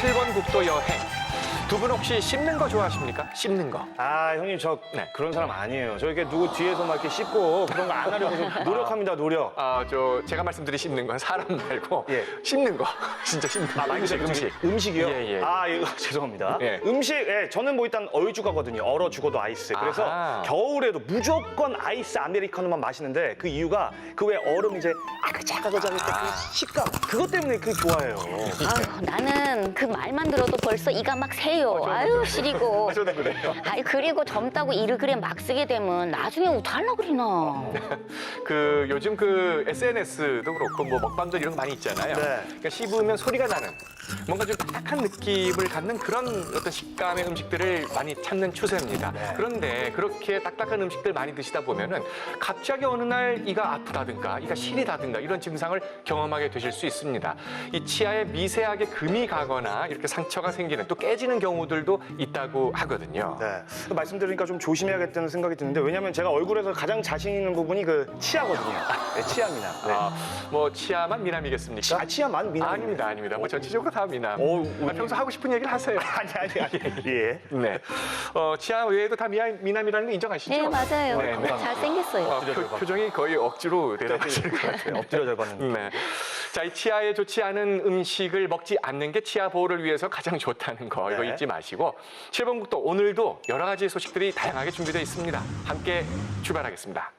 7번 국도 여행. 두 분 혹시 씹는 거 좋아하십니까? 씹는 거. 아, 형님, 저 네. 그런 사람 아니에요. 저 이렇게 누구 뒤에서 막 이렇게 씹고 그런 거 안 하려고 좀 노력합니다, 노력. 제가 말씀드린 씹는 건 사람 말고 예. 씹는 거. 진짜 씹는 거. 음식. 음식이요? 예, 예. 아, 이거 죄송합니다. 예. 음식, 예, 저는 뭐 일단 얼죽하거든요. 얼어 죽어도 아이스. 그래서 아하. 겨울에도 무조건 아이스 아메리카노만 마시는데 그 이유가 그 왜 얼음 이제 아그작아그작할 때 그 식감. 그것 때문에 그 좋아해요. 아유, 나는 그 말만 들어도 벌써 이가 막 새요. 아유, 시리고. 저도 그래요. 아이, 그리고 젊다고 이를 그래 막 쓰게 되면 나중에 어떡하려고 그러나. 요즘 그 SNS도 그렇고 뭐 먹방들 이런 거 많이 있잖아요. 네. 그러니까 씹으면 소리가 나는 뭔가 좀 딱딱한 느낌을 갖는 그런 어떤 식감의 음식들을 많이 찾는 추세입니다. 네. 그런데 그렇게 딱딱한 음식들 많이 드시다 보면은 갑자기 어느 날 이가 아프다든가 이가 시리다든가 이런 증상을 경험하게 되실 수 있습니다. 이 치아에 미세하게 금이 가거나 이렇게 상처가 생기는 또 깨지는 경우들도 있다고 하거든요. 네. 말씀드리니까 좀 조심해야겠다는 생각이 드는데 왜냐면 제가 얼굴에서 가장 자신 있는 부분이 그 치아거든요. 네, 치아 미남. 네. 뭐 치아만 미남이겠습니까? 치아만 미남. 아닙니다, 아닙니다. 뭐 전체적으로 다 미남. 우리- 평소 하고 싶은 얘기를 하세요. 아니. 예. 네. 치아 외에도 다 미남이라는 거 인정하시죠? 네, 맞아요. 네, 네. 잘생겼어요. 표정이 거의 억지로 대답하시는 것 같아요. 엎드려 잘 봤는데. 네. 자, 이 치아에 좋지 않은 음식을 먹지 않는 게 치아 보호를 위해서 가장 좋다는 거 이거 네. 잊지 마시고 7번 국도 오늘도 여러 가지 소식들이 다양하게 준비되어 있습니다. 함께 출발하겠습니다.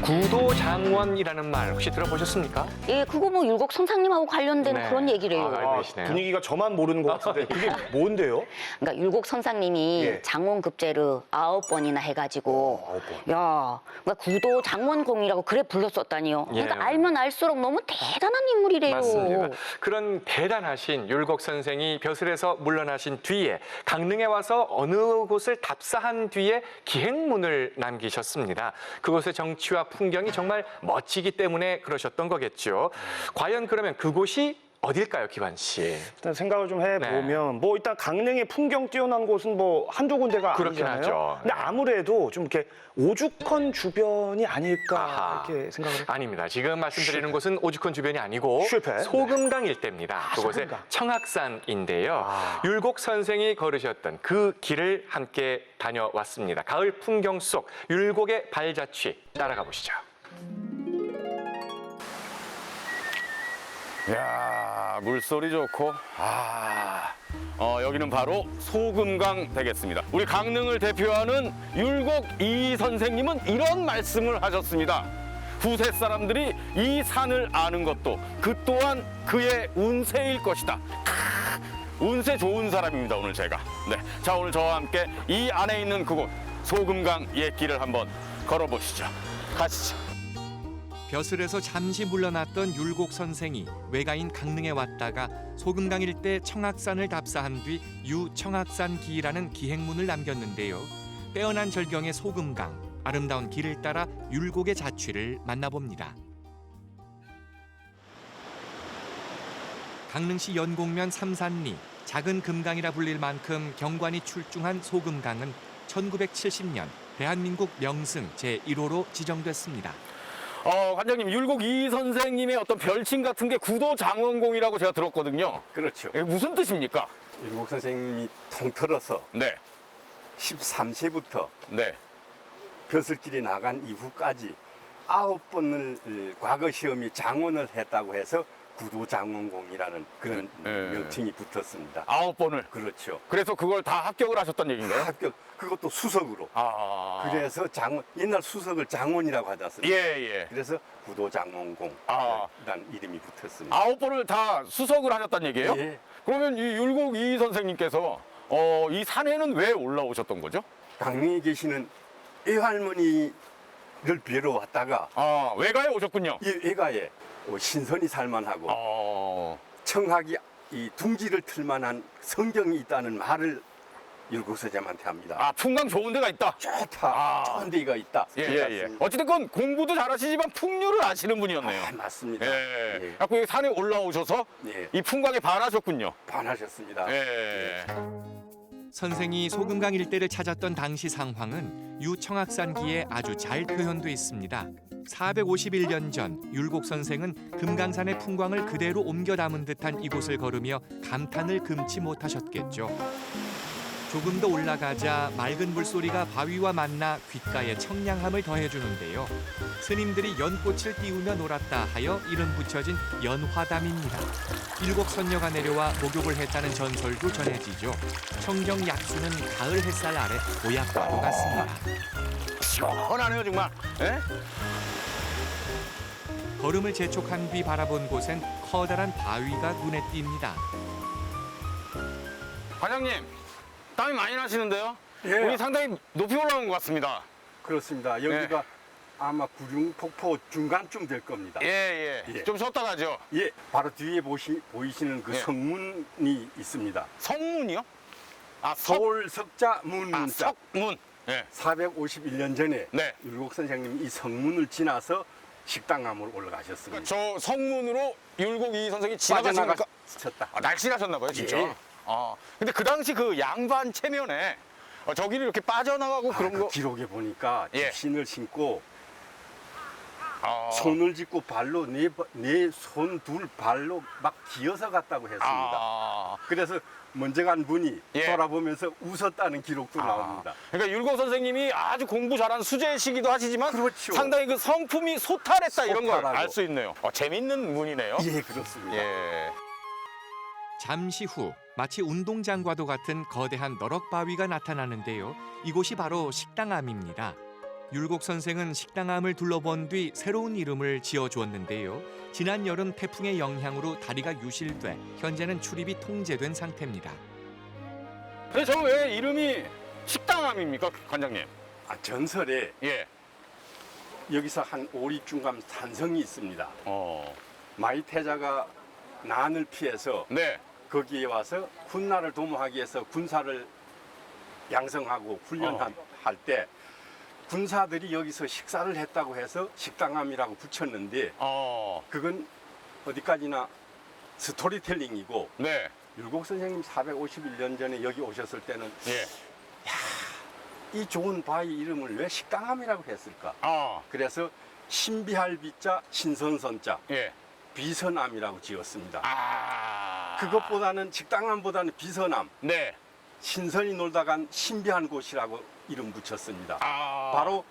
구도장원이라는 말 혹시 들어보셨습니까? 예, 그거 뭐 율곡 선상님하고 관련된 네. 그런 얘기래요. 알고 계시네요. 분위기가 저만 모르는 것 같은데 그게 뭔데요? 그러니까 율곡 선상님이 예. 장원급제를 9번이나 해가지고 9번. 야, 그러니까 구도 장원공이라고 그래 불렀었다니요. 예. 그러니까 알면 알수록 너무 대단한 인물이래요. 맞습니다. 그런 대단하신 율곡 선생이 벼슬에서 물러나신 뒤에 강릉에 와서 어느 곳을 답사한 뒤에 기행문을 남기셨습니다. 그곳의 정치와 풍경이 정말 멋지기 때문에 그러셨던 거겠죠. 과연 그러면 그곳이 어딜까요, 기관 씨? 일단 생각을 좀 해보면 뭐 일단 강릉의 풍경 뛰어난 곳은 뭐 한두 군데가 그렇긴 아니잖아요. 하죠. 근데 아무래도 좀 이렇게 오죽헌 주변이 아닐까 아하. 이렇게 생각을 해요. 아닙니다. 지금 말씀드리는 곳은 오죽헌 주변이 아니고 실패? 소금강 일대입니다. 그곳의 소금강. 청학산인데요. 아. 율곡 선생이 걸으셨던 그 길을 함께 다녀왔습니다. 가을 풍경 속 율곡의 발자취 따라가 보시죠. 이야, 물소리 좋고, 여기는 바로 소금강 되겠습니다. 우리 강릉을 대표하는 율곡 이 선생님은 이런 말씀을 하셨습니다. 후세 사람들이 이 산을 아는 것도 그 또한 그의 운세일 것이다. 운세 좋은 사람입니다, 오늘 제가. 네, 자, 오늘 저와 함께 이 안에 있는 그곳 소금강 옛길을 한번 걸어보시죠. 가시죠. 벼슬에서 잠시 물러났던 율곡 선생이 외가인 강릉에 왔다가 소금강 일대 청학산을 답사한 뒤 유청학산기라는 기행문을 남겼는데요. 빼어난 절경의 소금강, 아름다운 길을 따라 율곡의 자취를 만나봅니다. 강릉시 연곡면 삼산리, 작은 금강이라 불릴 만큼 경관이 출중한 소금강은 1970년 대한민국 명승 제1호로 지정됐습니다. 관장님, 율곡 이 선생님의 어떤 별칭 같은 게 구도장원공이라고 제가 들었거든요. 그렇죠. 이게 무슨 뜻입니까? 율곡 선생님이 통틀어서 네, 13세부터 네. 벼슬길이 나간 이후까지 9번을 과거 시험이 장원을 했다고 해서 구도장원공이라는 그런 명칭이 붙었습니다. 9번을. 그렇죠. 그래서 그걸 다 합격을 하셨던 얘기인가요? 합격, 그것도 수석으로. 아. 그래서 장원, 옛날 수석을 장원이라고 하지 않습니까? 예. 그래서 구도장원공 아. 이란 이름이 붙었습니다. 9번을 다 수석을 하셨다는 얘기예요? 예. 그러면 이 율곡 이 선생님께서 이 산에는 왜 올라오셨던 거죠? 강릉에 계시는 애할머니를 뵈러 왔다가 외가에 오셨군요. 이 외가에 신선이 살만하고 청학이 이 둥지를 틀만한 성경이 있다는 말을 율곡 선생님한테 합니다. 풍광 좋은 데가 있다. 좋다. 좋은 데가 있다. 예. 어쨌든 건 공부도 잘하시지만 풍류를 아시는 분이었네요. 맞습니다. 예. 예. 갖고 여기 산에 올라오셔서 예. 이 풍광에 반하셨군요. 반하셨습니다. 예. 선생이 소금강 일대를 찾았던 당시 상황은 유청학산기에 아주 잘 표현돼 있습니다. 451년 전 율곡 선생은 금강산의 풍광을 그대로 옮겨 담은 듯한 이곳을 걸으며 감탄을 금치 못하셨겠죠. 조금 더 올라가자 맑은 물소리가 바위와 만나 귓가에 청량함을 더해주는데요. 스님들이 연꽃을 띄우며 놀았다 하여 이름 붙여진 연화담입니다. 7선녀가 내려와 목욕을 했다는 전설도 전해지죠. 청정 약수는 가을 햇살 아래 보약과도 같습니다. 시원하네요 정말. 예? 걸음을 재촉한 뒤 바라본 곳엔 커다란 바위가 눈에 띕니다. 과장님 땀이 많이 나시는데요? 예. 여기 상당히 높이 올라온 것 같습니다. 그렇습니다. 여기가 아마 구룡폭포 중간쯤 될 겁니다. 예. 예. 좀 쉬었다 가죠. 예, 바로 뒤에 보이시는 그 예. 성문이 있습니다. 성문이요? 아, 서울 석자문자. 석문. 예. 451년 전에 네. 율곡 선생님이 이 성문을 지나서 식당암으로 올라가셨습니다. 저 성문으로 율곡 이 선생이 지나가시니까 빠져나가셨다. 날씬하셨나 봐요, 진짜. 예. 근데 그 당시 그 양반 체면에 저기를 이렇게 빠져나가고 그런 그 거. 기록에 보니까 예. 신을 신고 아. 손을 짚고 발로 내 손 둘 발로 막 기어서 갔다고 했습니다. 아. 그래서 먼저 간 분이 예. 돌아보면서 웃었다는 기록도 나옵니다. 그러니까 율곡 선생님이 아주 공부 잘한 수재시기도 하시지만 그렇죠. 상당히 그 성품이 소탈했다 이런 걸 소탈하고. 알 수 있네요. 재밌는 문이네요. 예, 그렇습니다. 예. 잠시 후 마치 운동장과도 같은 거대한 너럭바위가 나타나는데요. 이곳이 바로 식당암입니다. 율곡 선생은 식당암을 둘러본 뒤 새로운 이름을 지어주었는데요. 지난 여름 태풍의 영향으로 다리가 유실돼 현재는 출입이 통제된 상태입니다. 근데 저 왜 이름이 식당암입니까, 관장님? 전설에 예. 여기서 한 오리중감 산성이 있습니다. 어. 마이태자가 난을 피해서 네. 거기에 와서 훗날을 도모하기 위해서 군사를 양성하고 훈련할 때 군사들이 여기서 식사를 했다고 해서 식당암이라고 붙였는데 그건 어디까지나 스토리텔링이고 네. 율곡 선생님 451년 전에 여기 오셨을 때는 예. 이 좋은 바위 이름을 왜 식당암이라고 했을까? 아. 그래서 신비할 비자 신선선자 예. 비선암이라고 지었습니다. 아. 그것보다는 식당암보다는 비선암, 네. 신선이 놀다 간 신비한 곳이라고 이름 붙였습니다. 아. 바로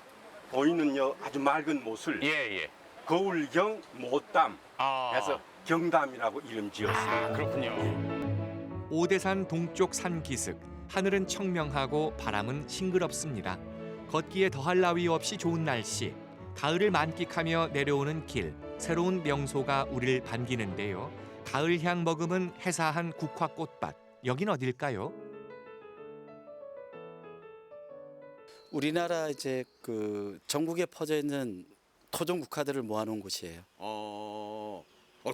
보이는 아주 맑은 못을 예, 예. 거울경 못담 아. 해서 경담이라고 이름 지었습니다. 그렇군요. 오대산 동쪽 산 기슭, 하늘은 청명하고 바람은 싱그럽습니다. 걷기에 더할 나위 없이 좋은 날씨, 가을을 만끽하며 내려오는 길, 새로운 명소가 우리를 반기는데요. 가을향 머금은 해사한 국화꽃밭, 여긴 어딜까요? 우리나라 이제 그 전국에 퍼져 있는 토종 국화들을 모아놓은 곳이에요.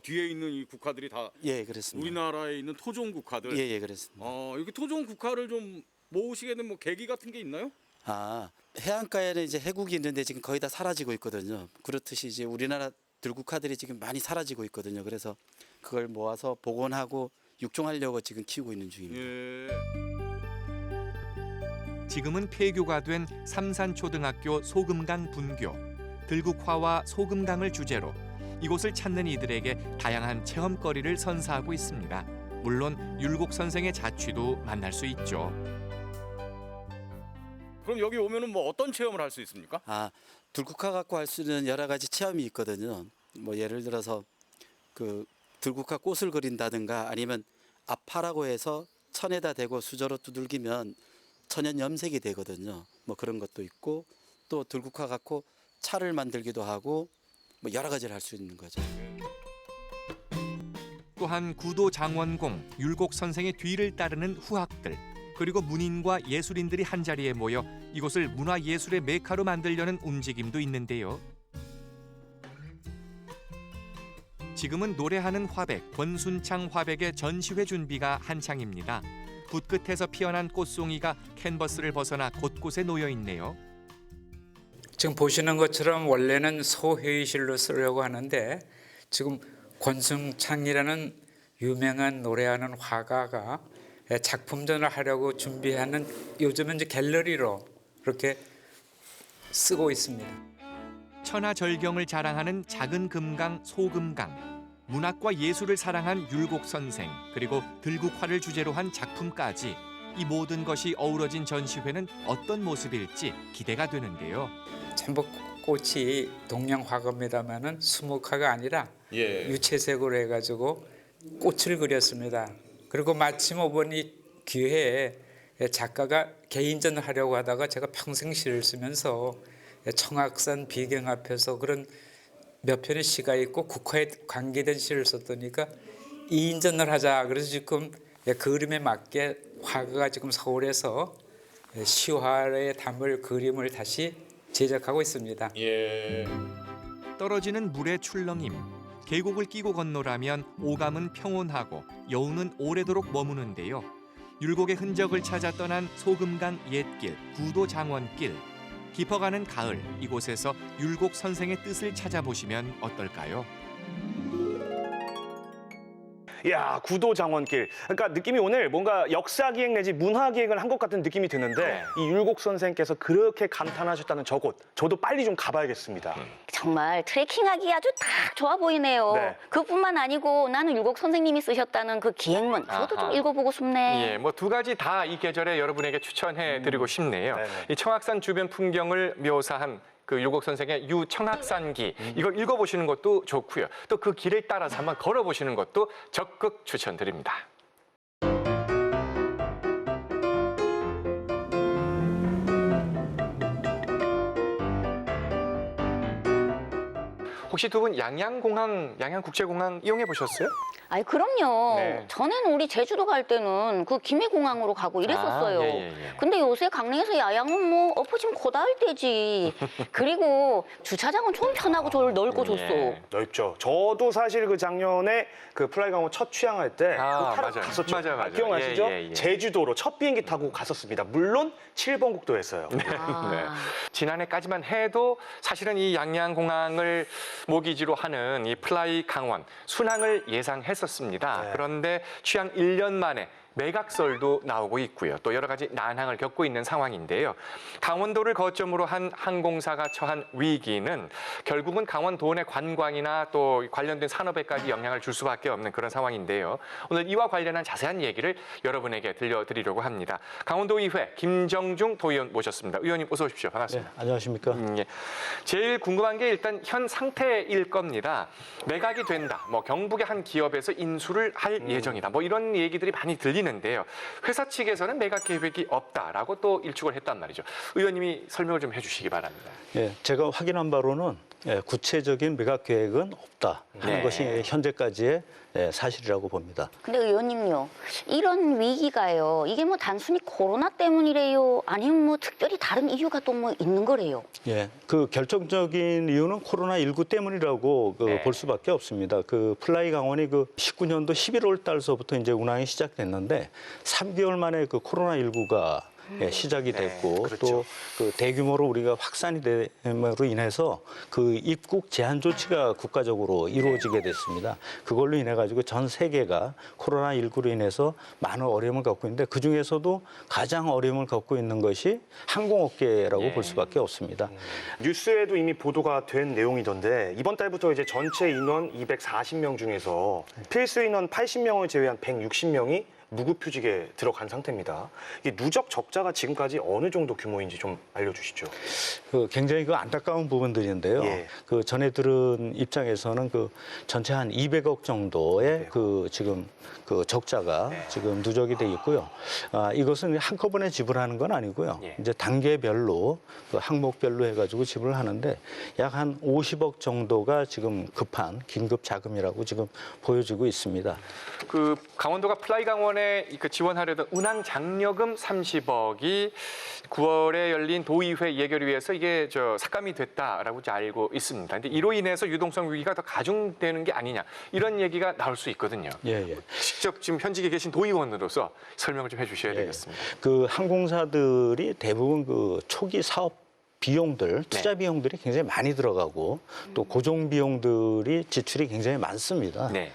뒤에 있는 이 국화들이 다 예, 그렇습니다. 우리나라에 있는 토종 국화들. 예, 그렇습니다. 이렇게 토종 국화를 좀 모으시게 된 뭐 계기 같은 게 있나요? 해안가에는 이제 해국이 있는데 지금 거의 다 사라지고 있거든요. 그렇듯이 이제 우리나라 들국화들이 지금 많이 사라지고 있거든요. 그래서 그걸 모아서 복원하고 육종하려고 지금 키우고 있는 중입니다. 예. 지금은 폐교가 된 삼산초등학교 소금강 분교. 들국화와 소금강을 주제로 이곳을 찾는 이들에게 다양한 체험거리를 선사하고 있습니다. 물론 율곡 선생의 자취도 만날 수 있죠. 그럼 여기 오면은 뭐 어떤 체험을 할 수 있습니까? 들국화 갖고 할 수 있는 여러 가지 체험이 있거든요. 뭐 예를 들어서 그 들국화 꽃을 그린다든가 아니면 아파라고 해서 천에다 대고 수저로 두들기면 천연 염색이 되거든요. 뭐 그런 것도 있고 또 들국화 갖고 차를 만들기도 하고 뭐 여러 가지를 할 수 있는 거죠. 또한 구도 장원공, 율곡 선생의 뒤를 따르는 후학들, 그리고 문인과 예술인들이 한자리에 모여 이곳을 문화예술의 메카로 만들려는 움직임도 있는데요. 지금은 노래하는 화백, 권순창 화백의 전시회 준비가 한창입니다. 붓끝에서 피어난 꽃송이가 캔버스를 벗어나 곳곳에 놓여 있네요. 지금 보시는 것처럼 원래는 소회의실로 쓰려고 하는데 지금 권순창이라는 유명한 노래하는 화가가 작품전을 하려고 준비하는 요즘은 이제 갤러리로 그렇게 쓰고 있습니다. 천하절경을 자랑하는 작은 금강 소금강, 문학과 예술을 사랑한 율곡 선생, 그리고 들국화를 주제로 한 작품까지 이 모든 것이 어우러진 전시회는 어떤 모습일지 기대가 되는데요. cham복꽃이 동양 화가입니다만은 수묵화가 아니라 유채색으로 해가지고 꽃을 그렸습니다. 그리고 마침 이번 기회에 작가가 개인전을 하려고 하다가 제가 평생 시를 쓰면서 청악산 비경 앞에서 그런 몇 편의 시가 있고 국화에 관계된 시를 썼더니까 2인전을 하자. 그래서 지금 그림에 맞게 화가가 지금 서울에서 시화에 담을 그림을 다시 제작하고 있습니다. 떨어지는 물의 출렁임, 계곡을 끼고 건너라면 오감은 평온하고 여운은 오래도록 머무는데요. 율곡의 흔적을 찾아 떠난 소금강 옛길, 구도장원길, 깊어가는 가을, 이곳에서 율곡 선생의 뜻을 찾아보시면 어떨까요? 이야, 구도장원길. 그러니까 느낌이 오늘 뭔가 역사기행 내지 문화기행을 한 것 같은 느낌이 드는데 이 율곡 선생께서 그렇게 감탄하셨다는 저곳, 저도 빨리 좀 가봐야겠습니다. 정말 트레킹하기 아주 딱 좋아 보이네요. 네. 그뿐만 아니고 나는 율곡 선생님이 쓰셨다는 그 기행문, 그것도 아하. 좀 읽어보고 싶네. 예, 뭐 두 가지 다 이 계절에 여러분에게 추천해드리고 싶네요. 네네. 이 청악산 주변 풍경을 묘사한 그 율곡 선생의 유청악산기, 이걸 읽어보시는 것도 좋고요. 또 그 길을 따라서 한번 걸어보시는 것도 적극 추천드립니다. 혹시 두 분 양양공항, 양양국제공항 이용해 보셨어요? 아이 그럼요. 네. 전에는 우리 제주도 갈 때는 그 김해공항으로 가고 이랬었어요. 아, 예. 근데 요새 강릉에서 야양은 뭐 엎어지면 고다할 때지. 그리고 주차장은 좀 편하고 넓고 좋소. 예. 넓죠. 저도 사실 그 작년에 그 플라이 강원 첫 취항할 때 아, 그거 타러 맞아요. 갔었죠. 맞아요. 기억나시죠? 예. 제주도로 첫 비행기 타고 갔었습니다. 물론 7번 국도였어요. 아. 지난해까지만 해도 사실은 이 양양공항을 모기지로 하는 이 플라이 강원 순항을 예상했었습니다. 네. 그런데 취항 1년 만에 매각설도 나오고 있고요. 또 여러 가지 난항을 겪고 있는 상황인데요. 강원도를 거점으로 한 항공사가 처한 위기는 결국은 강원도 내 관광이나 또 관련된 산업에까지 영향을 줄 수밖에 없는 그런 상황인데요. 오늘 이와 관련한 자세한 얘기를 여러분에게 들려드리려고 합니다. 강원도의회 김정중 도의원 모셨습니다. 의원님 어서 오십시오. 반갑습니다. 안녕하십니까. 예. 제일 궁금한 게 일단 현 상태일 겁니다. 매각이 된다. 뭐 경북의 한 기업에서 인수를 할 예정이다. 뭐 이런 얘기들이 많이 들리는데요. 회사 측에서는 매각 계획이 없다라고 또 일축을 했단 말이죠. 의원님이 설명을 좀 해주시기 바랍니다. 예, 제가 확인한 바로는 구체적인 매각 계획은 없다 하는 네. 것이 현재까지의 사실이라고 봅니다. 근데 의원님요, 이런 위기가요, 이게 뭐 단순히 코로나 때문이래요? 아니면 뭐 특별히 다른 이유가 또 뭐 있는 거래요? 예, 그 결정적인 이유는 코로나19 때문이라고 네. 볼 수밖에 없습니다. 그 플라이 강원이 그 19년도 11월 달서부터 이제 운항이 시작됐는데 3개월 만에 그 코로나19가 시작이 됐고 그렇죠. 또 그 대규모로 우리가 확산이 됨으로 인해서 그 입국 제한 조치가 국가적으로 이루어지게 됐습니다. 그걸로 인해 가지고 전 세계가 코로나19로 인해서 많은 어려움을 겪고 있는데 그 중에서도 가장 어려움을 겪고 있는 것이 항공업계라고 볼 수밖에 없습니다. 뉴스에도 이미 보도가 된 내용이던데 이번 달부터 이제 전체 인원 240명 중에서 필수 인원 80명을 제외한 160명이 무급휴직에 들어간 상태입니다. 이 누적 적자가 지금까지 어느 정도 규모인지 좀 알려주시죠. 그 굉장히 그 안타까운 부분들인데요. 예. 그 전에 들은 입장에서는 그 전체 한 200억 정도의 네. 그 지금 그 적자가 지금 누적이 돼 있고요. 이것은 한꺼번에 지불하는 건 아니고요. 예. 이제 단계별로 그 항목별로 해가지고 지불을 하는데 약 한 50억 정도가 지금 급한 긴급 자금이라고 지금 보여지고 있습니다. 그 강원도가 플라이 강원에 그 지원하려던 운항 장려금 30억이 9월에 열린 도의회 예결위에서 이게 삭감이 됐다라고 이제 알고 있습니다. 근데 이로 인해서 유동성 위기가 더 가중되는 게 아니냐 이런 얘기가 나올 수 있거든요. 예. 직접 지금 현직에 계신 도의원으로서 설명을 좀 해주셔야 되겠습니다. 그 항공사들이 대부분 그 초기 사업 비용들, 투자 비용들이 굉장히 많이 들어가고 또 고정 비용들이 지출이 굉장히 많습니다. 네.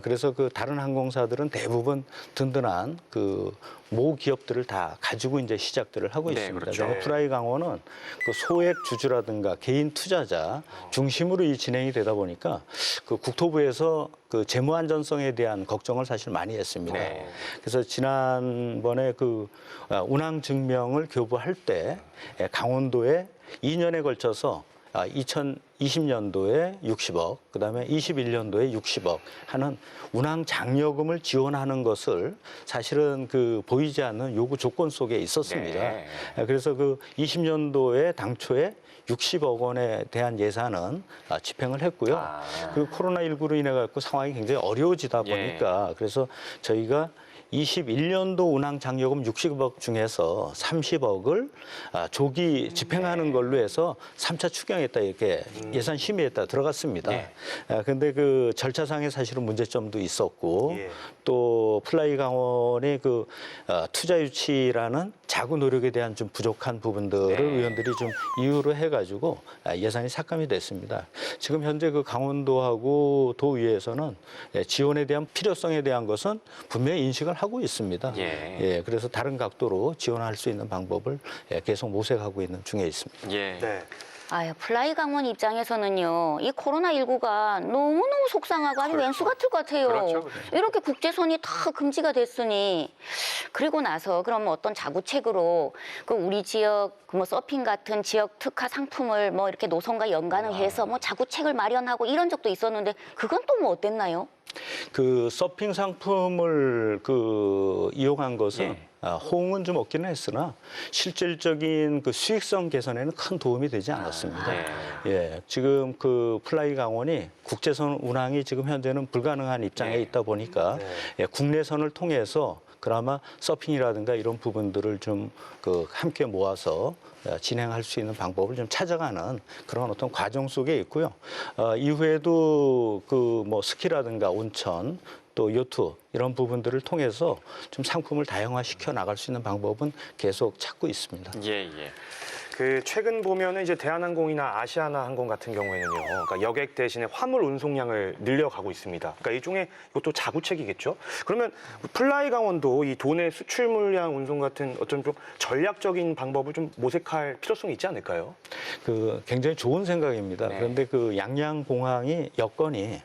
그래서 그 다른 항공사들은 대부분 든든한 그 모 기업들을 다 가지고 이제 시작들을 하고 네, 있습니다. 그렇죠. 그래서 플라이강원은 그 소액 주주라든가 개인 투자자 중심으로 이 진행이 되다 보니까 그 국토부에서 그 재무 안전성에 대한 걱정을 사실 많이 했습니다. 네. 그래서 지난번에 그 운항 증명을 교부할 때 강원도에 2년에 걸쳐서 2020년도에 60억, 그다음에 21년도에 60억 하는 운항 장려금을 지원하는 것을 사실은 그 보이지 않는 요구 조건 속에 있었습니다. 네. 그래서 그 20년도에 당초에 60억 원에 대한 예산은 집행을 했고요. 그 코로나19로 인해 갖고 상황이 굉장히 어려워지다 보니까 그래서 저희가 21년도 운항 장려금 60억 중에서 30억을 조기 집행하는 걸로 해서 3차 추경했다 이렇게 예산 심의했다 들어갔습니다. 그런데 그 절차상에 사실은 문제점도 있었고 또 플라이 강원의 그 투자 유치라는 자구 노력에 대한 좀 부족한 부분들을 의원들이 좀 이유로 해가지고 예산이 삭감이 됐습니다. 지금 현재 그 강원도하고 도의회에서는 지원에 대한 필요성에 대한 것은 분명히 인식을 하고 있습니다. 그래서 다른 각도로 지원할 수 있는 방법을 계속 모색하고 있는 중에 있습니다. 네. 아유, 플라이 강원 입장에서는요, 이 코로나19가 너무너무 속상하고 아주 왼수 같을 것 같아요. 그렇죠. 이렇게 국제선이 다 금지가 됐으니, 그리고 나서 그럼 어떤 자구책으로 그 우리 지역 뭐 서핑 같은 지역 특화 상품을 뭐 이렇게 노선과 연관을 해서 뭐 자구책을 마련하고 이런 적도 있었는데, 그건 또 뭐 어땠나요? 그 서핑 상품을 그 이용한 것은 호응은 좀 없기는 했으나 실질적인 그 수익성 개선에는 큰 도움이 되지 않았습니다. 지금 그 플라이 강원이 국제선 운항이 지금 현재는 불가능한 입장에 있다 보니까 국내선을 통해서 그나마 서핑이라든가 이런 부분들을 좀 그 함께 모아서 진행할 수 있는 방법을 좀 찾아가는 그런 어떤 과정 속에 있고요. 이후에도 그 뭐 스키라든가 온천 또 요트 이런 부분들을 통해서 좀 상품을 다양화시켜 나갈 수 있는 방법은 계속 찾고 있습니다. 그 최근 보면은 이제 대한항공이나 아시아나 항공 같은 경우에는요, 그러니까 여객 대신에 화물 운송량을 늘려가고 있습니다. 그러니까 일종의 이것도 자구책이겠죠. 그러면 플라이 강원도 이 도내 수출 물량 운송 같은 어떤 좀 전략적인 방법을 좀 모색할 필요성이 있지 않을까요? 그 굉장히 좋은 생각입니다. 그런데 그 양양 공항이 여건이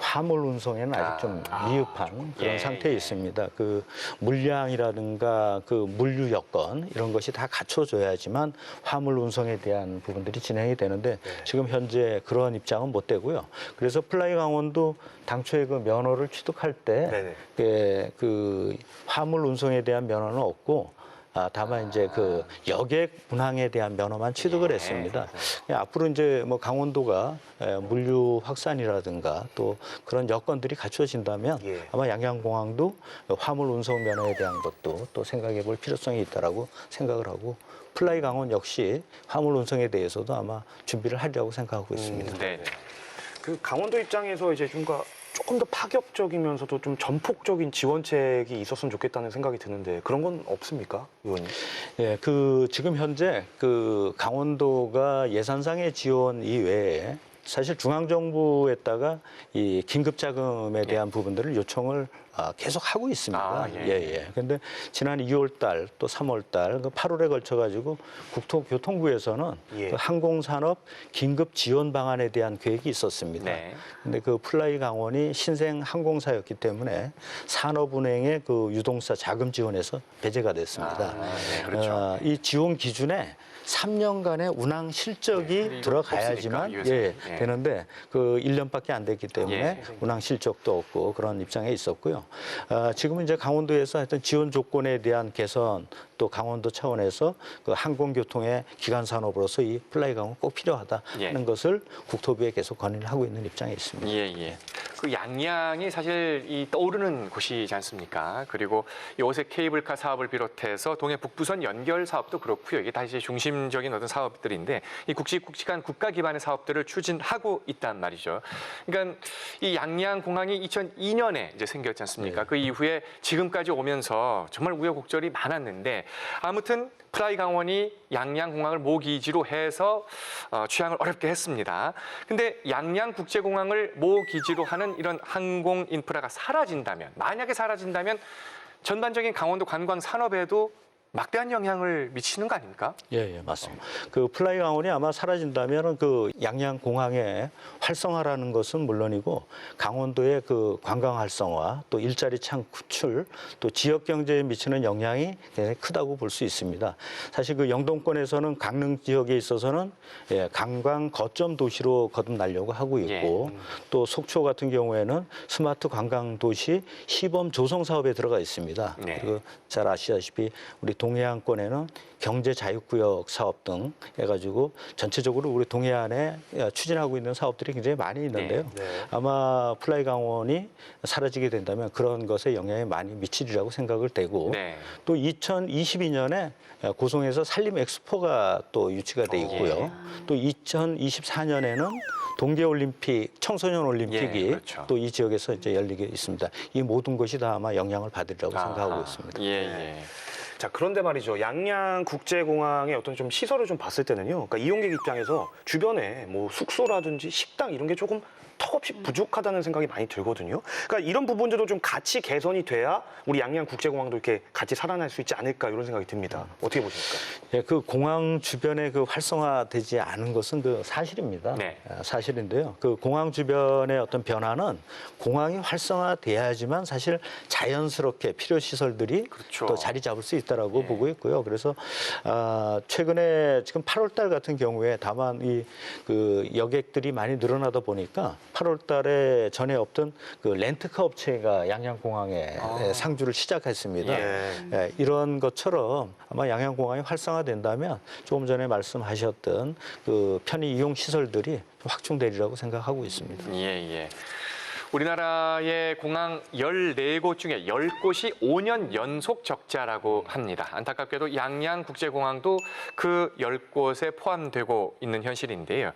화물 운송에는 아직 좀 미흡한 그런 상태에 있습니다. 그 물량이라든가 그 물류 여건 이런 것이 다 갖춰져야지만 화물 운송에 대한 부분들이 진행이 되는데 지금 현재 그런 입장은 못 되고요. 그래서 플라이 강원도 당초에 그 면허를 취득할 때 그 화물 운송에 대한 면허는 없고 다만 이제 그 여객 운항에 대한 면허만 취득을 했습니다. 앞으로 이제 뭐 강원도가 물류 확산이라든가 또 그런 여건들이 갖춰진다면 아마 양양공항도 화물 운송 면허에 대한 것도 또 생각해 볼 필요성이 있다라고 생각을 하고 플라이 강원 역시 화물 운송에 대해서도 아마 준비를 하려고 생각하고 있습니다. 그 강원도 입장에서 이제 조금 더 파격적이면서도 좀 전폭적인 지원책이 있었으면 좋겠다는 생각이 드는데 그런 건 없습니까, 의원님? 그 지금 현재 그 강원도가 예산상의 지원 이외에 사실 중앙정부에다가 이 긴급자금에 대한 부분들을 요청을 계속 하고 있습니다. 그런데 지난 2월 달 또 3월 달, 그 8월에 걸쳐 가지고 국토교통부에서는 그 항공산업 긴급 지원 방안에 대한 계획이 있었습니다. 근데 그 플라이 강원이 신생 항공사였기 때문에 산업은행의 그 유동사 자금 지원에서 배제가 됐습니다. 이 지원 기준에 3년간의 운항 실적이 들어가야지만 되는데 그 1년밖에 안 됐기 때문에 운항 실적도 없고 그런 입장에 있었고요. 지금은 이제 강원도에서 하여튼 지원 조건에 대한 개선 또 강원도 차원에서 그 항공교통의 기간 산업으로서 이 플라이 강원 꼭 필요하다는 것을 국토부에 계속 건의를 하고 있는 입장에 있습니다. 그 양양이 사실 이 떠오르는 곳이지 않습니까? 그리고 이 오색 케이블카 사업을 비롯해서 동해 북부선 연결 사업도 그렇고요. 이게 다시 중심 핵심적인 어떤 사업들인데 이 굵직굵직한 국가 기반의 사업들을 추진하고 있단 말이죠. 그러니까 이 양양 공항이 2002년에 이제 생겼지 않습니까? 그 이후에 지금까지 오면서 정말 우여곡절이 많았는데 아무튼 플라이 강원이 양양 공항을 모기지로 해서 취항을 어렵게 했습니다. 근데 양양 국제공항을 모기지로 하는 이런 항공 인프라가 사라진다면, 만약에 사라진다면 전반적인 강원도 관광 산업에도 막대한 영향을 미치는 거 아닙니까? 예, 맞습니다. 그 플라이 강원이 아마 사라진다면 그 양양 공항의 활성화라는 것은 물론이고 강원도의 그 관광 활성화, 또 일자리 창출, 또 지역 경제에 미치는 영향이 굉장히 크다고 볼 수 있습니다. 사실 그 영동권에서는 강릉 지역에 있어서는 관광 거점 도시로 거듭나려고 하고 있고 또 속초 같은 경우에는 스마트 관광 도시 시범 조성 사업에 들어가 있습니다. 그리고 잘 아시다시피 우리 동해안권에는 경제 자유구역 사업 등 해가지고 전체적으로 우리 동해안에 추진하고 있는 사업들이 굉장히 많이 있는데요. 아마 플라이 강원이 사라지게 된다면 그런 것에 영향이 많이 미치리라고 생각을 되고 또 2022년에 고성에서 산림 엑스포가 또 유치가 돼 있고요. 또 2024년에는 동계올림픽, 청소년 올림픽이 또 이 지역에서 이제 열리게 있습니다. 이 모든 것이 다 아마 영향을 받으리라고 생각하고 있습니다. 자, 그런데 말이죠. 양양 국제공항의 어떤 좀 시설을 좀 봤을 때는요. 그러니까 이용객 입장에서 주변에 뭐 숙소라든지 식당 이런 게 조금 턱없이 부족하다는 생각이 많이 들거든요. 그러니까 이런 부분들도 좀 같이 개선이 돼야 우리 양양 국제공항도 이렇게 같이 살아날 수 있지 않을까 이런 생각이 듭니다. 어떻게 보십니까? 예, 그 공항 주변에 그 활성화되지 않은 것은 그 사실입니다. 사실인데요. 그 공항 주변의 어떤 변화는 공항이 활성화돼야지만 사실 자연스럽게 필요 시설들이 또 자리 잡을 수 있다라고 보고 있고요. 그래서 최근에 지금 8월달 같은 경우에 다만 이 그 여객들이 많이 늘어나다 보니까 8월 달에 전에 없던 그 렌트카 업체가 양양공항에 상주를 시작했습니다. 이런 것처럼 아마 양양공항이 활성화된다면 조금 전에 말씀하셨던 그 편의 이용 시설들이 확충되리라고 생각하고 있습니다. 우리나라의 공항 14곳 중에 10곳이 5년 연속 적자라고 합니다. 안타깝게도 양양국제공항도 그 10곳에 포함되고 있는 현실인데요.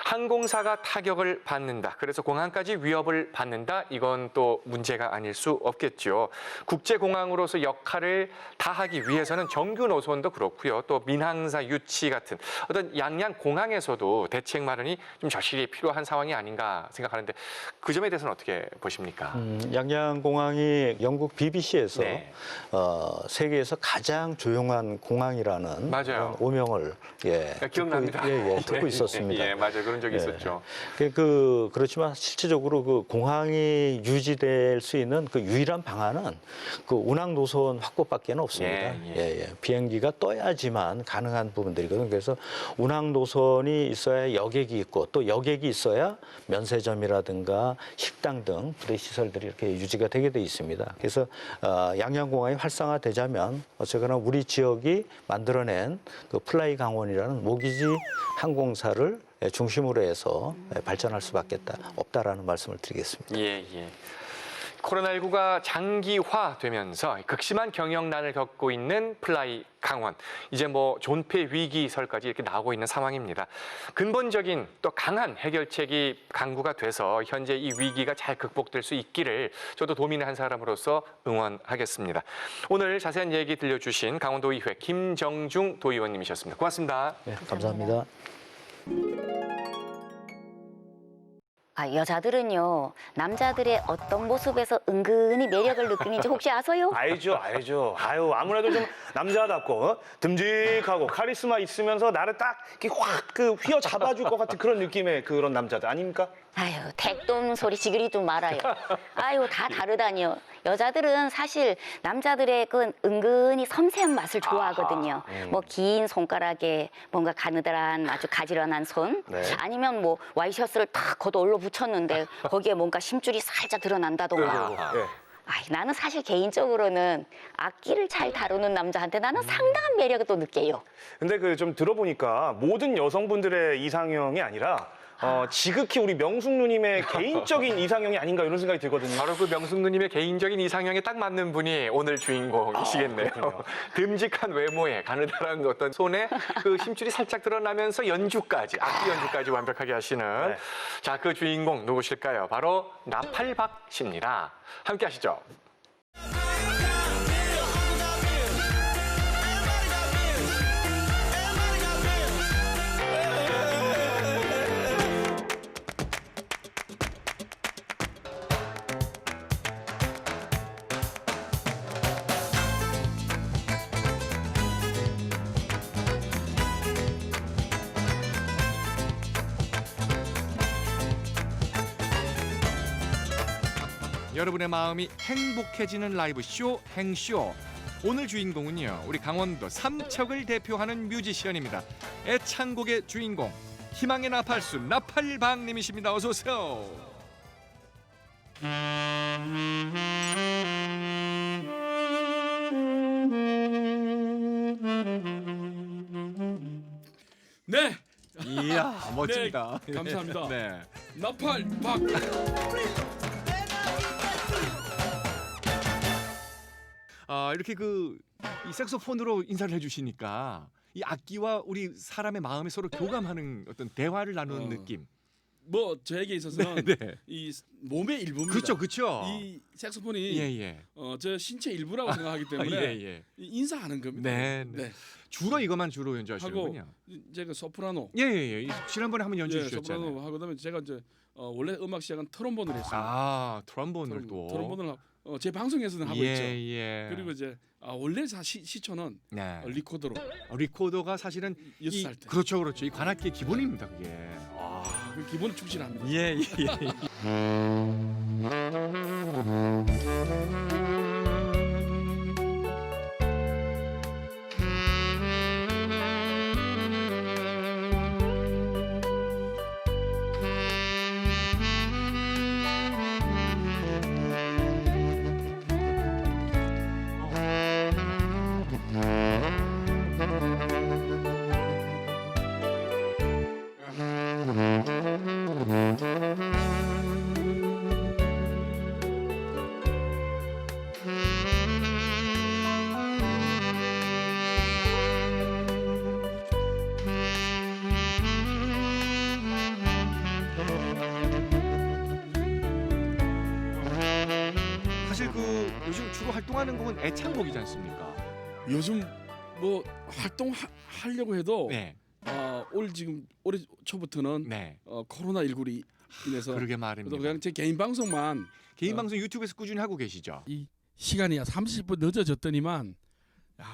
항공사가 타격을 받는다. 그래서 공항까지 위협을 받는다. 이건 또 문제가 아닐 수 없겠죠. 국제공항으로서 역할을 다하기 위해서는 정규 노선도 그렇고요. 또 민항사 유치 같은 어떤 양양공항에서도 대책 마련이 좀 절실히 필요한 상황이 아닌가 생각하는데 그 점에 대해서는 어떻게 보십니까? 양양공항이 영국 BBC에서 세계에서 가장 조용한 공항이라는 그런 오명을 기억납니다. 듣고 있었습니다. 맞아요. 그런 적이 있었죠. 그렇지만 실질적으로 그 공항이 유지될 수 있는 그 유일한 방안은 그 운항 노선 확보밖에는 없습니다. 비행기가 떠야지만 가능한 부분들이거든요. 그래서 운항 노선이 있어야 여객이 있고 또 여객이 있어야 면세점이라든가 식당 등 부대 시설들이 이렇게 유지가 되게 돼 있습니다. 그래서 양양공항이 활성화되자면 어쨌거나 우리 지역이 만들어낸 그 플라이 강원이라는 모기지 항공사를 중심으로 해서 발전할 수밖에 없다라는 말씀을 드리겠습니다. 코로나19가 장기화되면서 극심한 경영난을 겪고 있는 플라이 강원. 이제 뭐 존폐 위기설까지 이렇게 나오고 있는 상황입니다. 근본적인 또 강한 해결책이 강구가 돼서 현재 이 위기가 잘 극복될 수 있기를 저도 도민의 한 사람으로서 응원하겠습니다. 오늘 자세한 얘기 들려주신 강원도의회 김정중 도의원님이셨습니다. 고맙습니다. 감사합니다. 여자들은요, 남자들의 어떤 모습에서 은근히 매력을 느끼는지 혹시 아세요? 알죠. 아유, 아무래도 좀 남자답고 듬직하고 카리스마 있으면서 나를 딱 이렇게 확 휘어 잡아줄 것 같은 그런 느낌의 그런 남자들 아닙니까? 아유, 택도 없는 소리 지그리 좀 말아요. 아유, 다 다르다니요. 여자들은 사실 남자들의 그 은근히 섬세한 맛을 좋아하거든요. 뭐 긴 손가락에 뭔가 가느다란 아주 가지런한 손, 아니면 뭐 와이셔츠를 탁 걷어 올려붙였는데 거기에 뭔가 심줄이 살짝 드러난다던가. 나는 사실 개인적으로는 악기를 잘 다루는 남자한테 나는 상당한 매력을 또 느껴요. 근데 그 좀 들어보니까 모든 여성분들의 이상형이 아니라 지극히 우리 명숙 누님의 개인적인 이상형이 아닌가 이런 생각이 들거든요. 바로 그 명숙 누님의 개인적인 이상형에 딱 맞는 분이 오늘 주인공이시겠네요. 듬직한 외모에 가느다란 어떤 손에 그 심줄이 살짝 드러나면서 연주까지, 악기 연주까지 완벽하게 하시는 네. 자, 그 주인공 누구실까요? 바로 나팔박 씨입니다. 함께 하시죠. 여러분의 마음이 행복해지는 라이브 쇼 행쇼. 오늘 주인공은요, 우리 강원도 삼척을 대표하는 뮤지션입니다. 애창곡의 주인공, 희망의 나팔수 나팔박님이십니다. 어서 오세요. 네, 이야, 멋집니다. 네, 감사합니다. 네. 나팔박. 이렇게 이 색소폰으로 인사를 해주시니까 이 악기와 우리 사람의 마음이 서로 교감하는 어떤 대화를 나누는 느낌. 뭐 저에게 있어서는 네. 이 몸의 일부입니다. 그렇죠, 그렇죠. 이 색소폰이 예. 저 신체 일부라고 생각하기 때문에 예. 인사하는 겁니다. 네. 주로 이것만 주로 하고 연주하시는군요. 제가 소프라노. 예. 지난번에 한번 연주해 주셨잖아요. 소프라노 하고 그다음에 제가 이제 원래 음악 시작은 트럼본을 했습니다. 아, 트럼본을 또. 트럼본을 제 방송에서는 하고 있죠. 그리고 이제 원래 시초는 네. 리코더로 리코더가 사실은 6살 때. 그렇죠. 이 관악기의 기본입니다, 그게. 그 기본을 충실합니다. 예. 사실 요즘 주로 활동하는 곡은 애창곡이지 않습니까? 요즘 뭐 활동하려고 해도 네. 올해 초부터는 네. 코로나 19로 인해서 그러게 그래서 말입니다. 그냥 제 개인 방송만 개인 방송 유튜브에서 꾸준히 하고 계시죠? 이 시간이 30분 늦어졌더니만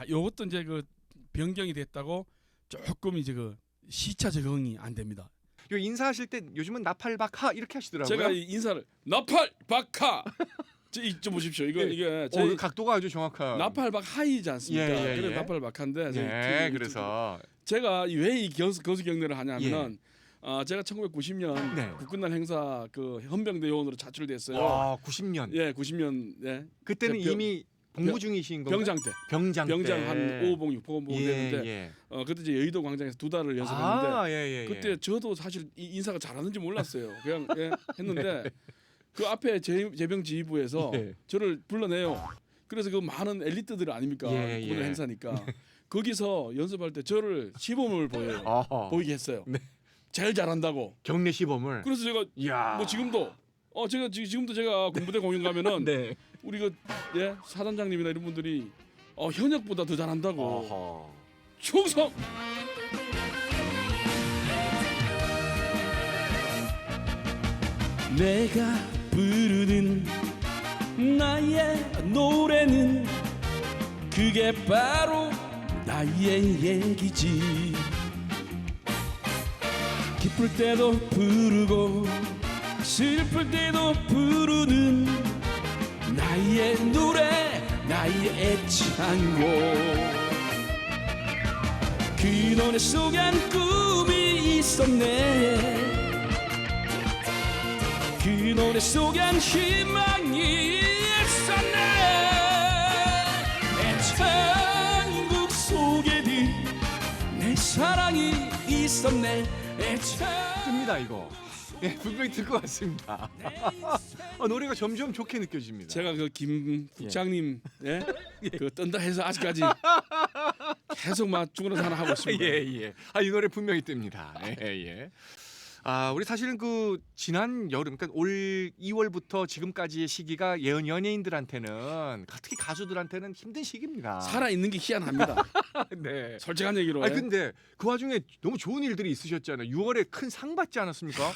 요것도 이제 그 변경이 됐다고 조금 이제 그 시차 적응이 안 됩니다. 요 인사하실 때 요즘은 나팔박하 이렇게 하시더라고요. 제가 이 인사를 나팔박하 좀 보십시오. 이게 그 각도가 아주 정확한. 나팔박 하이지 않습니까? 예. 그래 나팔박한데 예, 그래서 제가 왜 이 거수 경례를 하냐면은 제가 1990년 네. 국군날 행사 그 헌병대 요원으로 차출됐어요. 와, 90년. 예, 90년. 예. 그때는 이미 복무 중이신 건가요? 병장 때. 병장 한 5봉 6봉 되는데 그때 이제 여의도 광장에서 2달을 연습했는데 그때 저도 사실 이 인사가 잘하는지 몰랐어요. 그냥 했는데 그 앞에 제병 지휘부에서 저를 불러내요. 그래서 그 많은 엘리트들 아닙니까? 국군날 행사니까. 거기서 연습할 때 저를 시범을 보이게 했어요. 제일 잘한다고. 경례 시범을. 그래서 제가 뭐 지금도 제가 군부대 공연 가면은 우리 사단장님이나 이런 분들이 현역보다 더 잘한다고. 충성. 내가 부르는 나의 노래는 그게 바로 나의 얘기지. 기쁠 때도 부르고 슬플 때도 부르는 나의 노래 나의 애창곡. 그 노래 속엔 꿈이 있었네. 그 노래 속엔 희망이 있었네. 애창곡 속에는 내 사랑이 있었네. 애창 뜹니다 이거. 예, 분명히 들 것 같습니다. 노래가 점점 좋게 느껴집니다. 제가 그 김 국장님 예? 그 뜬다 해서 아직까지 계속 막 죽으나 사나 하고 있습니다. 예. 이 노래 분명히 뜹니다. 예. 우리 사실은 그 지난 여름, 그러니까 올 2월부터 지금까지의 시기가 연예인들한테는, 특히 가수들한테는 힘든 시기입니다. 살아 있는 게 희한합니다. 네. 솔직한 얘기로. 근데 그 와중에 너무 좋은 일들이 있으셨잖아요. 6월에 큰 상 받지 않았습니까?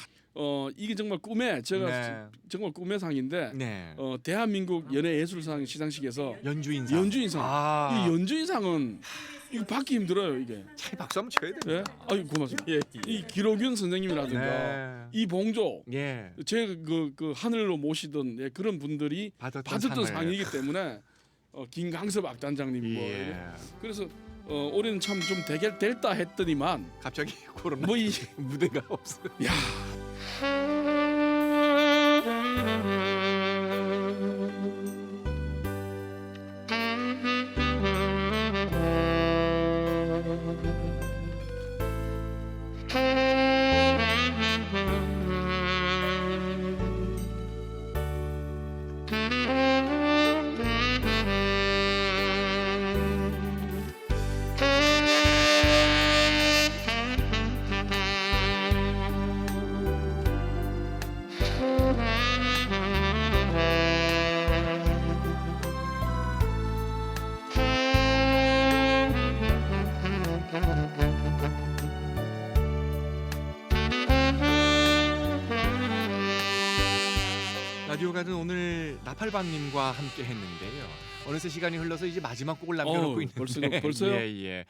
이게 정말 꿈의 제가 정말 꿈의 상인데 대한민국 연예예술상 시상식에서 연주인상. 이 연주인상은 이거 받기 힘들어요 이게. 참 박수 한번 쳐야 돼요. 예? 아유 고맙습니다. 이 기록윤 선생님이라든가 이봉조, 제 그 하늘로 모시던 그런 분들이 받았던 상이기 때문에 김강섭 악단장님이고 그래서 올해는 참 좀 됐다 했더니만 갑자기 코로나 뭐 이 무대가 없어요. 야. 라디오가는 오늘 나팔방님과 함께 했는데요. 어느새 시간이 흘러서 이제 마지막 곡을 남겨놓고 있는데 벌써요? 예.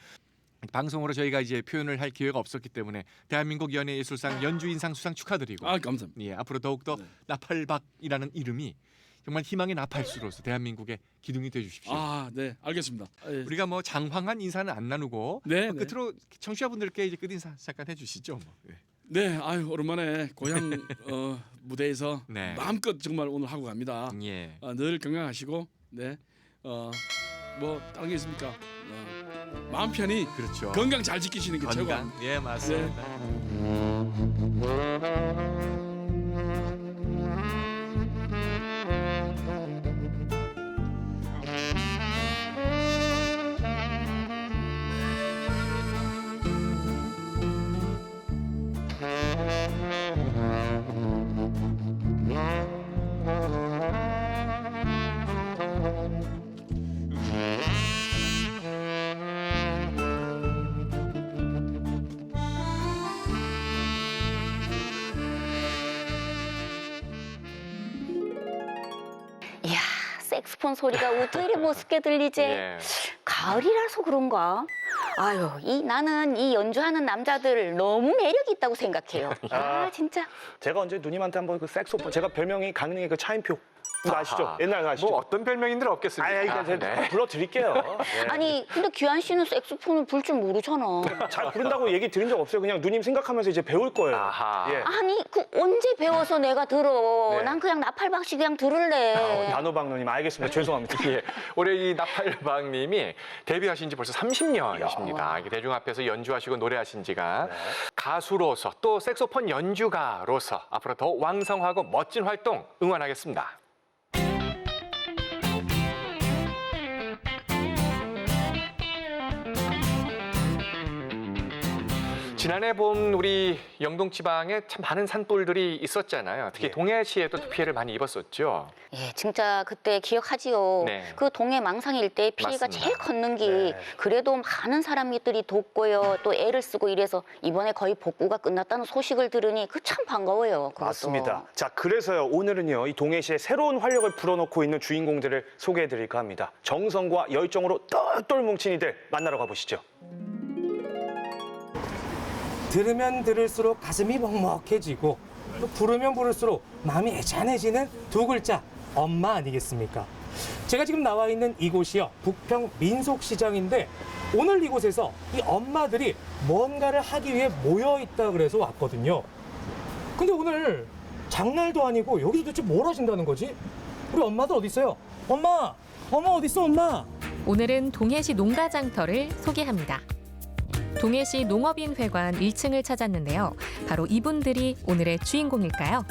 방송으로 저희가 이제 표현을 할 기회가 없었기 때문에 대한민국 연예예술상 연주인상 수상 축하드리고 감사합니다. 예, 앞으로 더욱더 나팔박이라는 이름이 정말 희망의 나팔수로서 대한민국의 기둥이 되어주십시오. 네, 알겠습니다. 우리가 뭐 장황한 인사는 안 나누고 끝으로 청취자분들께 이제 끝인사 잠깐 해주시죠. 네, 오랜만에 고향 무대에서 마음껏 정말 오늘 하고 갑니다. 늘 건강하시고, 뭐 다른 게 있습니까? 마음 편히 건강 잘 지키시는 게 최고. 예, 맞습니다. 이야, 색스폰 소리가 어떻게 멋있게 들리지? 가을이라서 그런가? 나는 이 연주하는 남자들 너무 매력이 있다고 생각해요. 진짜. 제가 언제 누님한테 한번 그 색소폰, 제가 별명이 강릉의 그 차인표. 그거 아시죠? 옛날 아시죠? 뭐 어떤 별명인들 없겠습니까? 제가 불러드릴게요. 아니, 근데 규환 씨는 색소폰을 불 줄 모르잖아. 잘 부른다고 얘기 들은 적 없어요. 그냥 누님 생각하면서 이제 배울 거예요. 아니, 언제 배워서 내가 들어? 난 그냥 나팔박씨 그냥 들을래. 단호박 누님 알겠습니다. 죄송합니다. 올해 이 나팔박님이 데뷔하신 지 벌써 30년이십니다. 대중 앞에서 연주하시고 노래하신 지가 가수로서 또 색소폰 연주가로서 앞으로 더 왕성하고 멋진 활동 응원하겠습니다. 지난해 봄 우리 영동 지방에 참 많은 산불들이 있었잖아요. 특히 동해시에도 피해를 많이 입었었죠. 예, 진짜 그때 기억하지요. 그 동해 망상 일대 피해가 제일 컸는 게 그래도 많은 사람들이 돕고요. 또 애를 쓰고 이래서 이번에 거의 복구가 끝났다는 소식을 들으니 참 반가워요. 그것도. 맞습니다. 자, 그래서요. 오늘은요. 이 동해시에 새로운 활력을 불어넣고 있는 주인공들을 소개해드릴까 합니다. 정성과 열정으로 똘똘 뭉친 이들 만나러 가보시죠. 들으면 들을수록 가슴이 먹먹해지고 또 부르면 부를수록 마음이 애잔해지는 두 글자 엄마 아니겠습니까? 제가 지금 나와 있는 이곳이요 북평 민속시장인데 오늘 이곳에서 이 엄마들이 뭔가를 하기 위해 모여있다 그래서 왔거든요. 근데 오늘 장날도 아니고 여기서 도대체 뭘 하신다는 거지? 우리 엄마들 어디 있어요? 엄마 어디 있어 엄마? 오늘은 동해시 농가장터를 소개합니다. 동해시 농업인회관 1층을 찾았는데요. 바로 이분들이 오늘의 주인공일까요?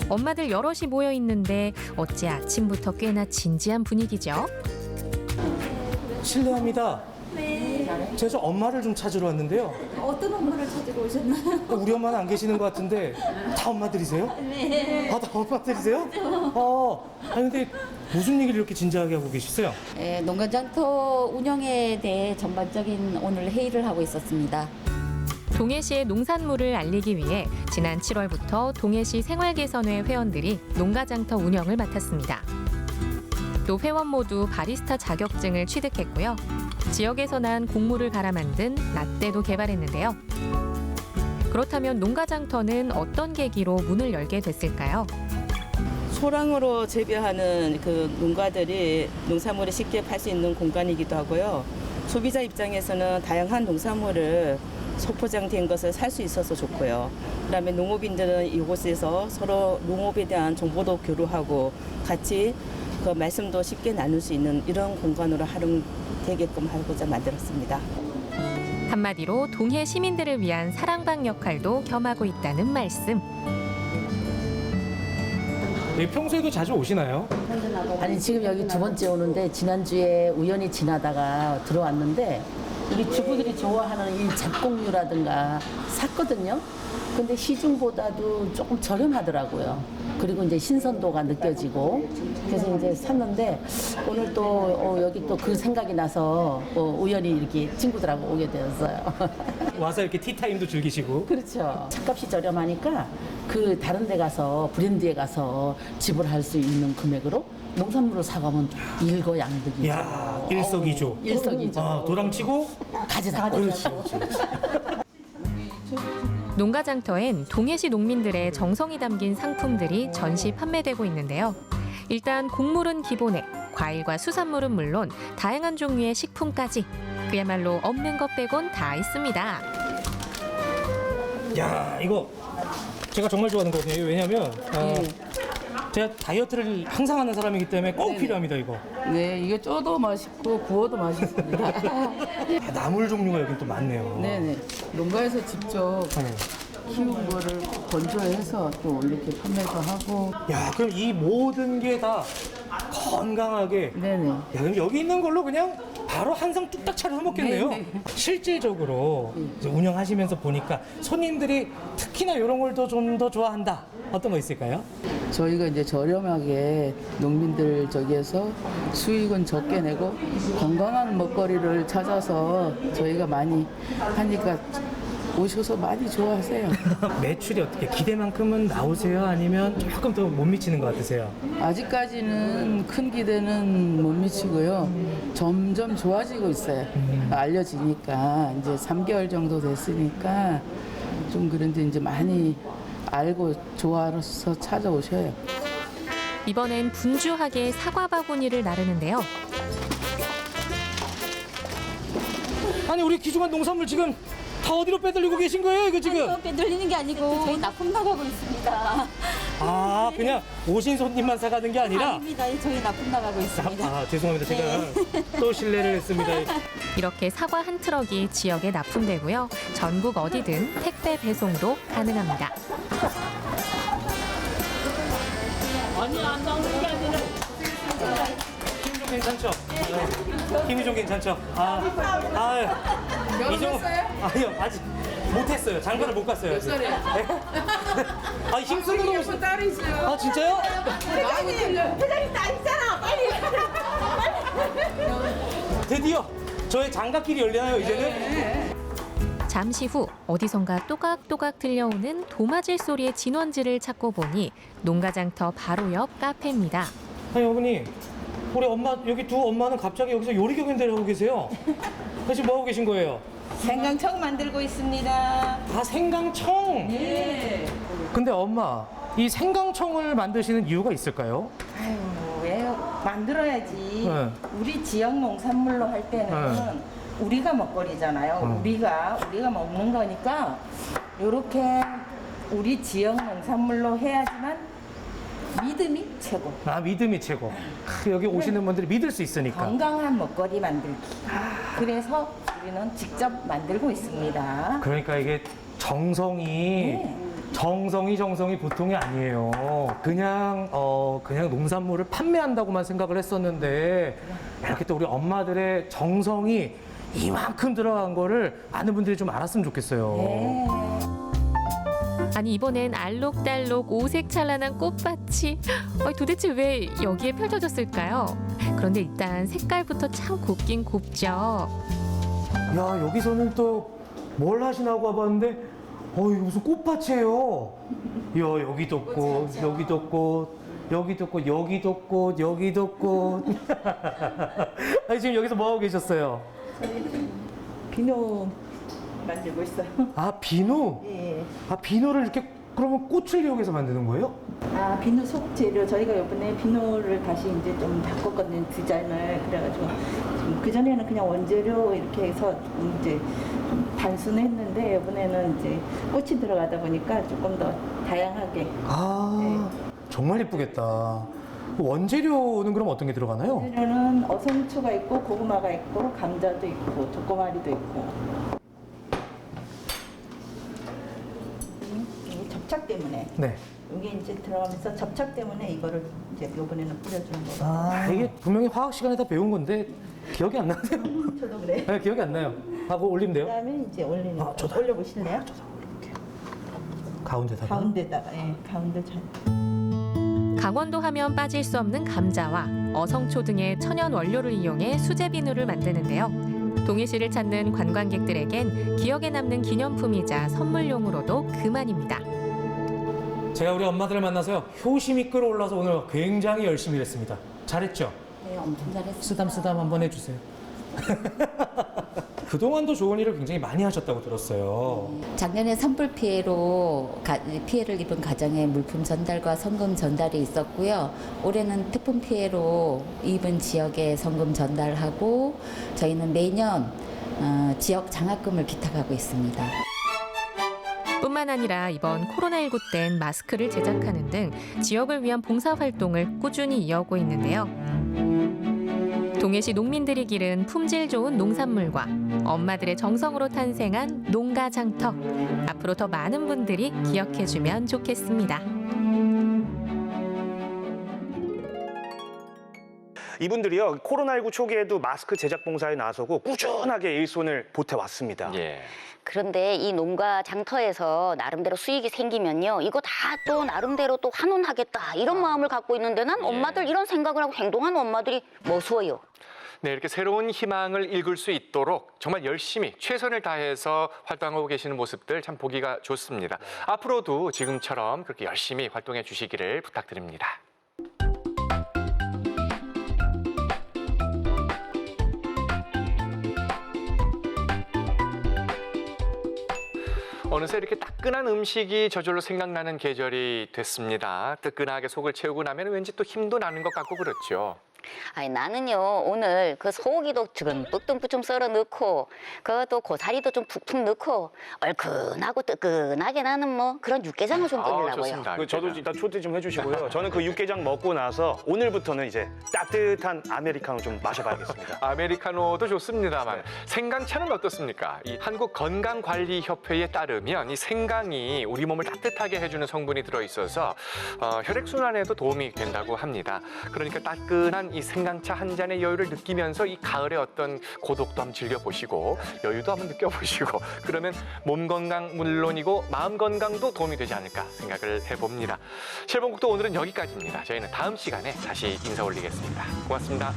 엄마들 여럿이 모여 있는데 어찌 아침부터 꽤나 진지한 분위기죠? 실례합니다. 제가 저 엄마를 좀 찾으러 왔는데요. 어떤 엄마를 찾으러 오셨나요? 우리 엄마는 안 계시는 것 같은데 다 엄마들이세요? 네. 아, 다 엄마들이세요? 아니 근데 무슨 얘기를 이렇게 진지하게 하고 계시세요? 네, 농가장터 운영에 대해 전반적인 오늘 회의를 하고 있었습니다. 동해시의 농산물을 알리기 위해 지난 7월부터 동해시 생활개선회 회원들이 농가장터 운영을 맡았습니다. 또 회원 모두 바리스타 자격증을 취득했고요. 지역에서 난 곡물을 갈아 만든 라떼도 개발했는데요. 그렇다면 농가장터는 어떤 계기로 문을 열게 됐을까요? 소량으로 재배하는 그 농가들이 농산물을 쉽게 팔 수 있는 공간이기도 하고요. 소비자 입장에서는 다양한 농산물을 소포장된 것을 살 수 있어서 좋고요. 그다음에 농업인들은 이곳에서 서로 농업에 대한 정보도 교류하고 같이 그 말씀도 쉽게 나눌 수 있는 이런 공간으로 활용되게끔 하고자 만들었습니다. 한마디로 동해 시민들을 위한 사랑방 역할도 겸하고 있다는 말씀. 네, 평소에도 자주 오시나요? 아니 지금 여기 두 번째 오는데 지난주에 우연히 지나다가 들어왔는데 우리 주부들이 좋아하는 이 잡곡류라든가 샀거든요. 근데 시중보다도 조금 저렴하더라고요. 그리고 이제 신선도가 느껴지고 그래서 이제 샀는데 오늘 또 여기 또 그 생각이 나서 우연히 이렇게 친구들하고 오게 되었어요. 와서 이렇게 티타임도 즐기시고. 그렇죠. 차값이 저렴하니까 그 다른 데 가서 브랜드에 가서 지불할 수 있는 금액으로 농산물을 사가면 일거양득이죠. 이야, 일석이조. 일석이조. 도랑치고 가지다. 농가장터엔 동해시 농민들의 정성이 담긴 상품들이 전시 판매되고 있는데요. 일단 곡물은 기본에 과일과 수산물은 물론 다양한 종류의 식품까지 그야말로 없는 것 빼곤 다 있습니다. 야, 이거 제가 정말 좋아하는 거거든요. 왜냐면 제가 다이어트를 항상 하는 사람이기 때문에 꼭 필요합니다, 이거. 네, 이게 쪄도 맛있고 구워도 맛있습니다. 나물 종류가 여기 또 많네요. 네네. 농가에서 직접 키운 거를 건조해서 또 이렇게 판매도 하고. 야, 그럼 이 모든 게 다 건강하게. 네네. 야, 그럼 여기 있는 걸로 그냥 바로 한 상 뚝딱 차려서 먹겠네요. 네네. 실질적으로 이제 운영하시면서 보니까 손님들이 특히나 이런 걸 좀 더 좋아한다. 어떤 거 있을까요? 저희가 이제 저렴하게 농민들 저기에서 수익은 적게 내고 건강한 먹거리를 찾아서 저희가 많이 하니까 오셔서 많이 좋아하세요. 매출이 어떻게 기대만큼은 나오세요? 아니면 조금 더 못 미치는 것 같으세요? 아직까지는 큰 기대는 못 미치고요. 점점 좋아지고 있어요. 알려지니까 이제 3개월 정도 됐으니까 좀 그런데 이제 많이 알고 좋아서 찾아오셔요. 이번엔 분주하게 사과 바구니를 나르는데요. 아니 우리 귀중한 농산물 지금 다 어디로 빼돌리고 계신 거예요, 이거 지금? 아니요, 빼돌리는 게 아니고 저희 납품 나가고 있습니다. 아, 그냥 오신 손님만 사가는 게 아니라? 아닙니다. 저희 납품 나가고 있습니다. 아, 죄송합니다. 제가 또 실례를 했습니다. 이렇게 사과 한 트럭이 지역에 납품되고요. 전국 어디든 택배 배송도 가능합니다. 아니, 안 나오는 게 아니라. 힘 좀 괜찮죠? 힘이 좀 괜찮죠? 아니요, 아직 못했어요. 장가를 못 갔어요. 몇 살이에요? 아, 힘쓰는 거 따로 있어요. 아, 진짜요? 회장님 딸 있잖아. 빨리. 드디어 저의 장가길이 열리나요, 이제는? 잠시 후 어디선가 또각또각 들려오는 도마질 소리의 진원지를 찾고 보니 농가장터 바로 옆 카페입니다. 아니, 어머니. 우리 엄마, 여기 두 엄마는 갑자기 여기서 요리 경연대를 하고 계세요. 지금 뭐 하고 계신 거예요? 생강청 만들고 있습니다. 아, 생강청? 네. 근데 엄마, 이 생강청을 만드시는 이유가 있을까요? 아유, 왜 만들어야지. 네. 우리 지역 농산물로 할 때는 우리가 먹거리잖아요. 우리가 먹는 거니까 이렇게 우리 지역 농산물로 해야지만 믿음이 최고. 아, 믿음이 최고. 여기 오시는 분들이 믿을 수 있으니까. 건강한 먹거리 만들기. 그래서 우리는 직접 만들고 있습니다. 그러니까 이게 정성이 정성이 보통이 아니에요. 그냥 농산물을 판매한다고만 생각을 했었는데 이렇게 또 우리 엄마들의 정성이 이만큼 들어간 거를 많은 분들이 좀 알았으면 좋겠어요. 아니 이번엔 알록달록 오색찬란한 꽃밭이 도대체 왜 여기에 펼쳐졌을까요? 그런데 일단 색깔부터 참 곱긴 곱죠. 야, 여기서는 또 뭘 하시나고 와봤는데 이거 무슨 꽃밭이에요. 야, 여기도 꽃, 여기도 꽃, 여기도 꽃, 여기도 꽃, 여기도 꽃. 아니, 지금 여기서 뭐 하고 계셨어요? 비누 만들고 있어요. 아, 비누? 예. 아, 비누를 이렇게 그러면 꽃을 이용해서 만드는 거예요? 아, 비누 속재료 저희가 이번에 비누를 다시 이제 좀 바꿨거든요. 디자인을. 그래가지고 그 전에는 그냥 원재료 이렇게 해서 이제 좀 단순했는데 이번에는 이제 꽃이 들어가다 보니까 조금 더 다양하게. 아, 정말 예쁘겠다. 원재료는 그럼 어떤 게 들어가나요? 원재료는 어성초가 있고 고구마가 있고 감자도 있고 도꼬마리도 있고. 이게 접착 때문에. 네. 이게 이제 들어가면서 접착 때문에 이거를 이제 이번에는 뿌려주는 거예요. 아, 이게 분명히 화학 시간에 다 배운 건데 기억이 안 나세요? 저도 그래. 네, 기억이 안 나요. 하고 올리면 돼요? 그다음에 이제 올리는 거. 올려보실래요? 가운데다가? 가운데다가, 예, 가운데 잘. 강원도 하면 빠질 수 없는 감자와 어성초 등의 천연 원료를 이용해 수제 비누를 만드는데요. 동해시를 찾는 관광객들에겐 기억에 남는 기념품이자 선물용으로도 그만입니다. 제가 우리 엄마들을 만나서요, 효심이 끌어올라서 오늘 굉장히 열심히 일했습니다. 잘했죠? 네, 엄청 잘했어요. 쓰담쓰담 한번 해주세요. 그동안도 좋은 일을 굉장히 많이 하셨다고 들었어요. 작년에 산불 피해로 피해를 입은 가정에 물품 전달과 성금 전달이 있었고요. 올해는 태풍 피해로 입은 지역에 성금 전달하고 저희는 매년 지역 장학금을 기탁하고 있습니다. 뿐만 아니라 이번 코로나19 땐 마스크를 제작하는 등 지역을 위한 봉사활동을 꾸준히 이어오고 있는데요. 동해시 농민들이 기른 품질 좋은 농산물과 엄마들의 정성으로 탄생한 농가 장터. 앞으로 더 많은 분들이 기억해주면 좋겠습니다. 이분들이요, 코로나19 초기에도 마스크 제작 봉사에 나서고 꾸준하게 일손을 보태왔습니다. 예. 그런데 이 농가 장터에서 나름대로 수익이 생기면요, 이거 다 또 나름대로 또 환원하겠다 이런 마음을 갖고 있는데 난 엄마들 이런 생각을 하고 행동하는 엄마들이 머수어요. 네, 이렇게 새로운 희망을 읽을 수 있도록 정말 열심히 최선을 다해서 활동하고 계시는 모습들 참 보기가 좋습니다. 앞으로도 지금처럼 그렇게 열심히 활동해 주시기를 부탁드립니다. 어느새 이렇게 따끈한 음식이 저절로 생각나는 계절이 됐습니다. 뜨끈하게 속을 채우고 나면 왠지 또 힘도 나는 것 같고 그렇죠. 아니 나는요 오늘 그 소고기도 듬뿍듬뿍 좀 썰어 넣고 그것도 고사리도 좀 푹푹 넣고 얼큰하고 뜨끈하게 나는 뭐 그런 육개장을 좀 끓이려고요. 좋습니다. 저도 일단 초대 좀 해주시고요. 저는 그 육개장 먹고 나서 오늘부터는 이제 따뜻한 아메리카노 좀 마셔봐야겠습니다. 아메리카노도 좋습니다만 생강차는 어떻습니까? 이 한국건강관리협회에 따르면 이 생강이 우리 몸을 따뜻하게 해주는 성분이 들어있어서 혈액순환에도 도움이 된다고 합니다. 그러니까 따끈한 이 생강차 한 잔의 여유를 느끼면서 이 가을의 어떤 고독도 한번 즐겨보시고 여유도 한번 느껴보시고 그러면 몸 건강 물론이고 마음 건강도 도움이 되지 않을까 생각을 해봅니다. 실봉국도 오늘은 여기까지입니다. 저희는 다음 시간에 다시 인사 올리겠습니다. 고맙습니다.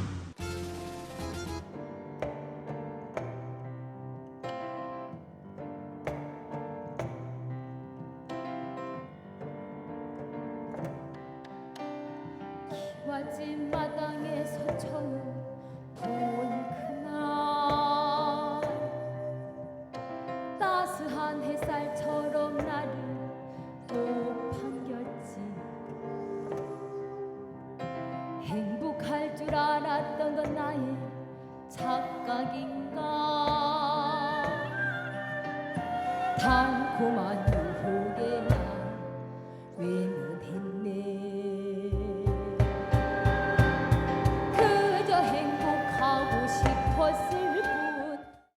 와진 마당에서 처음 본 그날 따스한 햇살처럼 나를 또 반겼지. 행복할 줄 알았던 건 나의 착각인가. 달콤한 유혹에 난 외면했네.